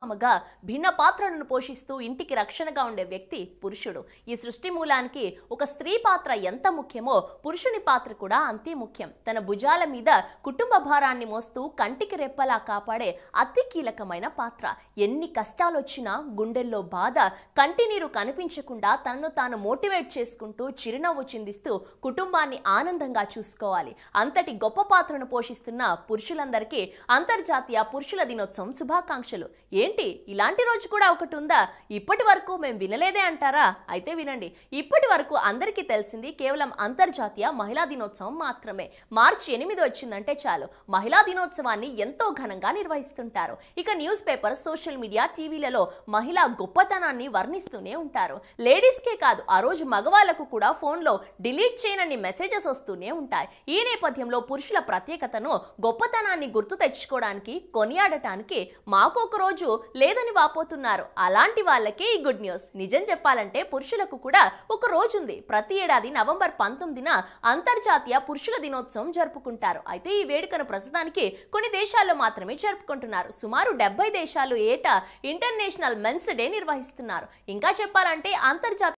గా భిన్న పాత్రలను పోషిస్తూ ఇంటికి రక్షణగా ఉండే వ్యక్తి పురుషుడు. ఈ సృష్టి మూలానికి ఒక స్త్రీ పాత్ర ఎంత ముఖ్యమో పురుషుని పాత్ర కూడా అంతే ముఖ్యం. తన భుజాల మీద కుటుంబ భారాన్ని మోస్తూ కంటికి రెప్పలా కాపాడే అతి కీలకమైన పాత్ర. ఎన్ని కష్టాలొచ్చినా గుండెల్లో బాధ, కంటినీరు కనిపించకుండా తనను తాను మోటివేట్ చేసుకుంటూ చిరునవ్వు చిందిస్తూ కుటుంబాన్ని ఆనందంగా చూసుకోవాలి. అంతటి గొప్ప పాత్రను పోషిస్తున్న పురుషులందరికీ అంతర్జాతీయ పురుషుల దినోత్సవం శుభాకాంక్షలు. ఏంటి ఇలాంటి రోజు కూడా ఒకటి ఉందా? ఇప్పటి వరకు మేము వినలేదే అంటారా? అయితే వినండి. ఇప్పటి వరకు అందరికీ తెలిసింది కేవలం అంతర్జాతీయ మహిళా దినోత్సవం మాత్రమే. మార్చి 8 వచ్చిందంటే చాలు మహిళా దినోత్సవాన్ని ఎంతో ఘనంగా నిర్వహిస్తుంటారు. ఇక న్యూస్ పేపర్, సోషల్ మీడియా, టీవీలలో మహిళా గొప్పతనాన్ని వర్ణిస్తూనే ఉంటారు. లేడీస్కే కాదు, ఆ రోజు మగవాళ్లకు కూడా ఫోన్లో డిలీట్ చేయనన్ని మెసేజెస్ వస్తూనే ఉంటాయి. ఈ నేపథ్యంలో పురుషుల ప్రత్యేకతను, గొప్పతనాన్ని గుర్తు తెచ్చుకోవడానికి, కొనియాడటానికి మాకు ఒక రోజు లేదని వాపోతున్నారు. అలాంటి వాళ్ళకే ఈ గుడ్ న్యూస్. నిజం చెప్పాలంటే పురుషులకు కూడా ఒక రోజు ఉంది. ప్రతి ఏడాది నవంబర్ 19న అంతర్జాతీయ పురుషుల దినోత్సవం జరుపుకుంటారు. అయితే ఈ వేడుకను ప్రస్తుతానికి కొన్ని దేశాల్లో మాత్రమే జరుపుకుంటున్నారు. సుమారు 70 దేశాలు ఏటా ఇంటర్నేషనల్ మెన్స్ డే నిర్వహిస్తున్నారు. ఇంకా చెప్పాలంటే అంతర్జాతీయ